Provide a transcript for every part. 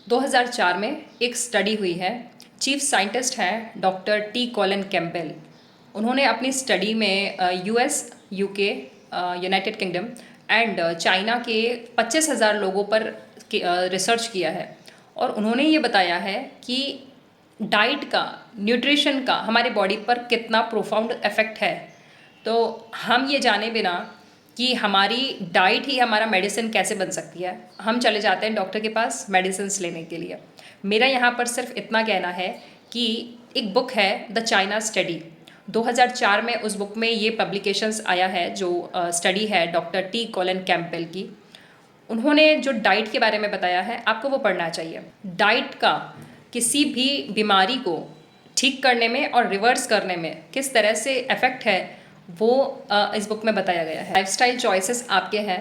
2004 में एक स्टडी हुई है। चीफ साइंटिस्ट हैं डॉक्टर टी कॉलिन कैम्पबेल। उन्होंने अपनी स्टडी में US, UK, United kingdom and China के 25,000 लोगों पर रिसर्च किया है और उन्होंने ये बताया है कि डाइट का, न्यूट्रिशन का हमारी बॉडी पर कितना प्रोफाउंड इफेक्ट है। तो हम ये जाने बिना कि हमारी डाइट ही हमारा मेडिसिन कैसे बन सकती है, हम चले जाते हैं डॉक्टर के पास मेडिसिन लेने के लिए। मेरा यहाँ पर सिर्फ इतना कहना है कि एक बुक है द चाइना स्टडी, 2004 में उस बुक में ये पब्लिकेशंस आया है जो स्टडी है डॉक्टर टी कॉलिन कैम्पबेल की। उन्होंने जो डाइट के बारे में बताया है आपको वो पढ़ना चाहिए। डाइट का किसी भी बीमारी को ठीक करने में और रिवर्स करने में किस तरह से इफ़ेक्ट है वो इस बुक में बताया गया है। लाइफस्टाइल चॉइसेस आपके हैं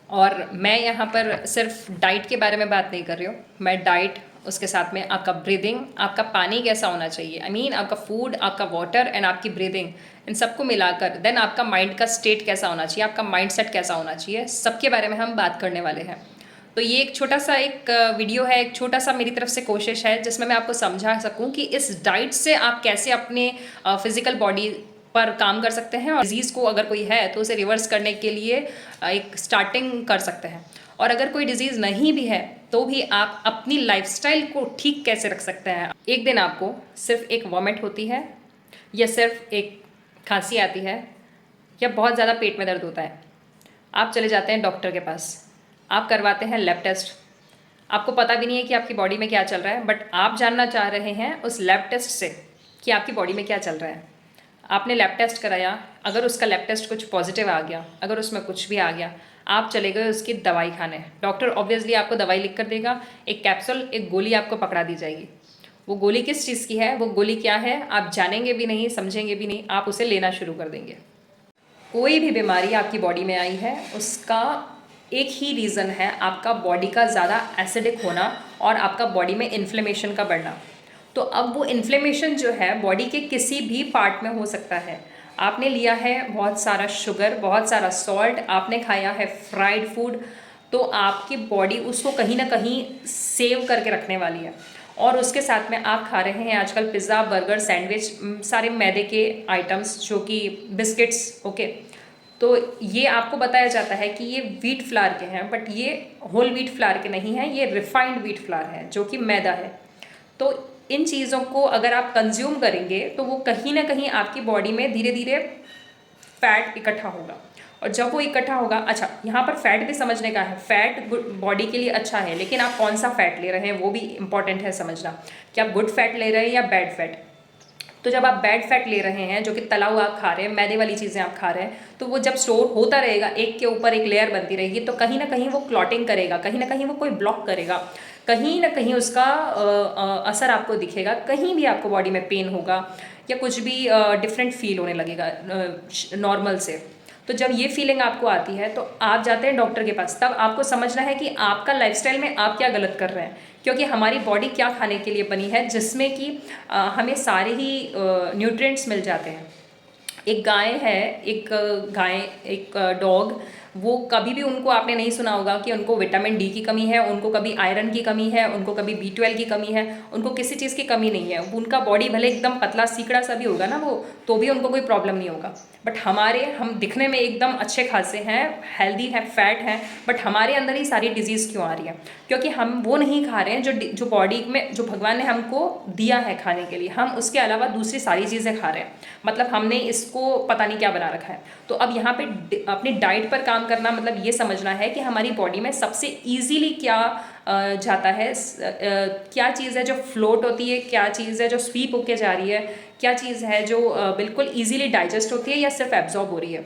और मैं यहाँ पर सिर्फ डाइट के बारे में बात नहीं कर रही हूँ। मैं डाइट, उसके साथ में आपका ब्रीदिंग, आपका पानी कैसा होना चाहिए, आपका फूड, आपका वाटर एंड आपकी ब्रीदिंग, इन सबको मिलाकर देन आपका माइंड का स्टेट कैसा होना चाहिए, आपका माइंड सेट कैसा होना चाहिए, सबके बारे में हम बात करने वाले हैं। तो ये एक छोटा सा एक वीडियो है, एक छोटा सा मेरी तरफ से कोशिश है जिसमें मैं आपको समझा सकूं कि इस डाइट से आप कैसे अपने फिजिकल बॉडी पर काम कर सकते हैं और डिजीज़ को अगर कोई है तो उसे रिवर्स करने के लिए एक स्टार्टिंग कर सकते हैं। और अगर कोई डिजीज़ नहीं भी है तो भी आप अपनी लाइफस्टाइल को ठीक कैसे रख सकते हैं। एक दिन आपको सिर्फ एक वॉमिट होती है या सिर्फ एक खांसी आती है या बहुत ज़्यादा पेट में दर्द होता है, आप चले जाते हैं डॉक्टर के पास, आप करवाते हैं लैब टेस्ट। आपको पता भी नहीं है कि आपकी बॉडी में क्या चल रहा है, बट आप जानना चाह रहे हैं उस लैब टेस्ट से कि आपकी बॉडी में क्या चल रहा है। आपने लैब टेस्ट कराया, अगर उसका लैब टेस्ट कुछ पॉजिटिव आ गया, अगर उसमें कुछ भी आ गया, आप चले गए उसकी दवाई खाने। डॉक्टर ऑब्वियसली आपको दवाई लिख कर देगा, एक कैप्सूल, एक गोली आपको पकड़ा दी जाएगी। वो गोली किस चीज़ की है, वो गोली क्या है, आप जानेंगे भी नहीं, समझेंगे भी नहीं, आप उसे लेना शुरू कर देंगे। कोई भी बीमारी आपकी बॉडी में आई है उसका एक ही रीज़न है, आपका बॉडी का ज़्यादा एसिडिक होना और आपका बॉडी में इन्फ्लेमेशन का बढ़ना। तो अब वो इन्फ्लेमेशन जो है बॉडी के किसी भी पार्ट में हो सकता है। आपने लिया है बहुत सारा शुगर, बहुत सारा सॉल्ट, आपने खाया है फ्राइड फूड, तो आपकी बॉडी उसको कहीं ना कहीं सेव करके रखने वाली है। और उसके साथ में आप खा रहे हैं आजकल पिज़्ज़ा, बर्गर, सैंडविच, सारे मैदे के आइटम्स, जो कि बिस्किट्स, ओके। तो ये आपको बताया जाता है कि ये व्हीट फ्लावर के हैं, बट ये होल व्हीट फ्लावर के नहीं हैं, ये रिफाइंड व्हीट फ्लावर है जो कि मैदा है। तो इन चीज़ों को अगर आप कंज्यूम करेंगे तो वो कहीं ना कहीं आपकी बॉडी में धीरे धीरे फैट इकट्ठा होगा। और जब वो इकट्ठा होगा, अच्छा यहाँ पर फैट भी समझने का है, फैट बॉडी के लिए अच्छा है, लेकिन आप कौन सा फैट ले रहे हैं वो भी इंपॉर्टेंट है समझना, कि आप गुड फैट ले रहे हैं या बैड फैट। तो जब आप बैड फैट ले रहे हैं, जो कि तला हुआ आप खा रहे हैं, मैदे वाली चीज़ें आप खा रहे हैं, तो वो जब स्टोर होता रहेगा, एक के ऊपर एक लेयर बनती रहेगी, तो कहीं ना कहीं वो क्लॉटिंग करेगा, कहीं ना कहीं वो कोई ब्लॉक करेगा, कहीं ना कहीं उसका असर आपको दिखेगा, कहीं भी आपको बॉडी में पेन होगा या कुछ भी डिफरेंट फील होने लगेगा नॉर्मल से। तो जब ये फीलिंग आपको आती है तो आप जाते हैं डॉक्टर के पास। तब आपको समझना है कि आपका लाइफस्टाइल में आप क्या गलत कर रहे हैं, क्योंकि हमारी बॉडी क्या खाने के लिए बनी है जिसमें कि हमें सारे ही न्यूट्रिएंट्स मिल जाते हैं। एक गाय है, एक डॉग, वो कभी भी, उनको आपने नहीं सुना होगा कि उनको विटामिन डी की कमी है, उनको कभी आयरन की कमी है, उनको कभी B12 की कमी है, उनको किसी चीज़ की कमी नहीं है। उनका बॉडी भले एकदम पतला सीकड़ा सा भी होगा ना वो, तो भी उनको कोई प्रॉब्लम नहीं होगा। बट हम दिखने में एकदम अच्छे खासे हैं, हेल्दी हैं, फैट हैं, बट हमारे अंदर ही सारी डिजीज़ क्यों आ रही है? क्योंकि हम वो नहीं खा रहे हैं जो बॉडी में, जो भगवान ने हमको दिया है खाने के लिए, हम उसके अलावा दूसरी सारी चीज़ें खा रहे हैं। मतलब हमने इसको पता नहीं क्या बना रखा है। तो अब यहाँ पे अपनी डाइट पर काम करना मतलब ये समझना है कि हमारी बॉडी में सबसे ईजीली क्या जाता है, क्या चीज़ है जो फ्लोट होती है, क्या चीज़ है जो स्वीप होके जा रही है, क्या चीज़ है जो बिल्कुल ईजीली डाइजेस्ट होती है या सिर्फ एब्जॉर्ब हो रही है।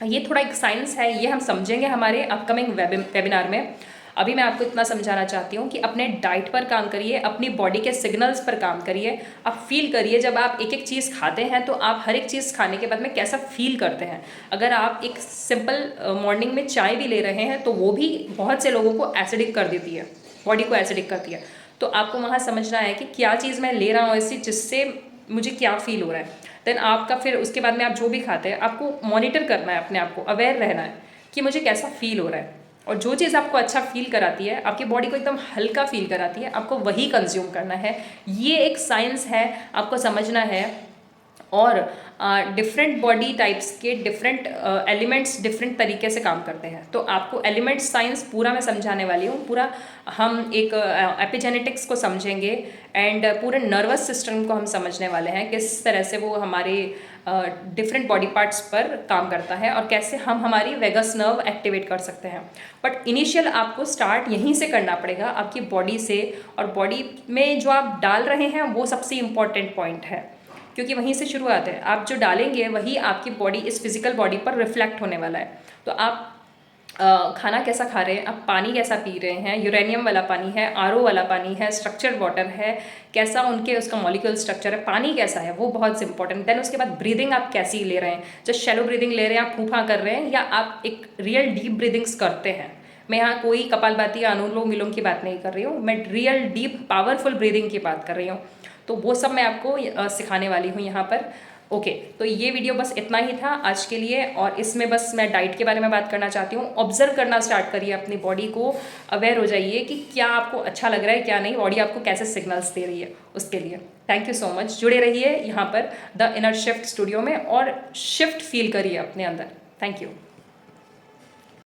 ये थोड़ा एक साइंस है, ये हम समझेंगे हमारे अपकमिंग वेबिनार में। अभी मैं आपको इतना समझाना चाहती हूँ कि अपने डाइट पर काम करिए, अपनी बॉडी के सिग्नल्स पर काम करिए। आप फील करिए, जब आप एक एक चीज़ खाते हैं तो आप हर एक चीज़ खाने के बाद में कैसा फील करते हैं। अगर आप एक सिंपल मॉर्निंग में चाय भी ले रहे हैं तो वो भी बहुत से लोगों को एसिडिक कर देती है, बॉडी को एसिडिक करती है। तो आपको वहाँ समझना है कि क्या चीज़ मैं ले रहा हूँ ऐसी जिससे मुझे क्या फील हो रहा है। देन आपका फिर उसके बाद में आप जो भी खाते हैं आपको मॉनिटर करना है, अपने आप को अवेयर रहना है कि मुझे कैसा फील हो रहा है। और जो चीज़ आपको अच्छा फील कराती है, आपकी बॉडी को एकदम हल्का फील कराती है, आपको वही कंज्यूम करना है। ये एक साइंस है, आपको समझना है। और डिफरेंट बॉडी टाइप्स के डिफरेंट एलिमेंट्स डिफरेंट तरीके से काम करते हैं। तो आपको एलिमेंट्स साइंस पूरा मैं समझाने वाली हूँ। पूरा हम एक एपिजेनेटिक्स को समझेंगे एंड पूरे नर्वस सिस्टम को हम समझने वाले हैं, किस तरह से वो हमारे डिफरेंट बॉडी पार्ट्स पर काम करता है और कैसे हम हमारी वेगस नर्व एक्टिवेट कर सकते हैं। बट इनिशियल आपको स्टार्ट यहीं से करना पड़ेगा, आपकी बॉडी से। और बॉडी में जो आप डाल रहे हैं वो सबसे इम्पॉर्टेंट पॉइंट है, क्योंकि वहीं से शुरुआत है। आप जो डालेंगे वही आपकी बॉडी, इस फिजिकल बॉडी पर रिफ्लेक्ट होने वाला है। तो आप खाना कैसा खा रहे हैं, आप पानी कैसा पी रहे हैं, यूरेनियम वाला पानी है, आरओ वाला पानी है, स्ट्रक्चर्ड वाटर है, कैसा उनके उसका मॉलिक्यूल स्ट्रक्चर है, पानी कैसा है, वो बहुत इंपॉर्टेंट। देन उसके बाद ब्रीदिंग आप कैसी ले रहे हैं, जब शैलो ब्रीदिंग ले रहे हैं, आप फूफा कर रहे हैं, या आप एक रियल डीप ब्रीदिंग्स करते हैं। मैं यहाँ कोई कपालभाति या अनुलोम विलोम की बात नहीं कर रही हूँ, मैं रियल डीप पावरफुल ब्रीदिंग की बात कर रही हूँ। तो वो सब मैं आपको सिखाने वाली हूँ यहाँ पर। ओके, तो ये वीडियो बस इतना ही था आज के लिए। और इसमें बस मैं डाइट के बारे में बात करना चाहती हूँ। ऑब्जर्व करना स्टार्ट करिए अपनी बॉडी को, अवेयर हो जाइए कि क्या आपको अच्छा लग रहा है क्या नहीं, बॉडी आपको कैसे सिग्नल्स दे रही है उसके लिए। थैंक यू सो मच, जुड़े रहिए यहाँ पर द इनर शिफ्ट स्टूडियो में और शिफ्ट फील करिए अपने अंदर। Thank you.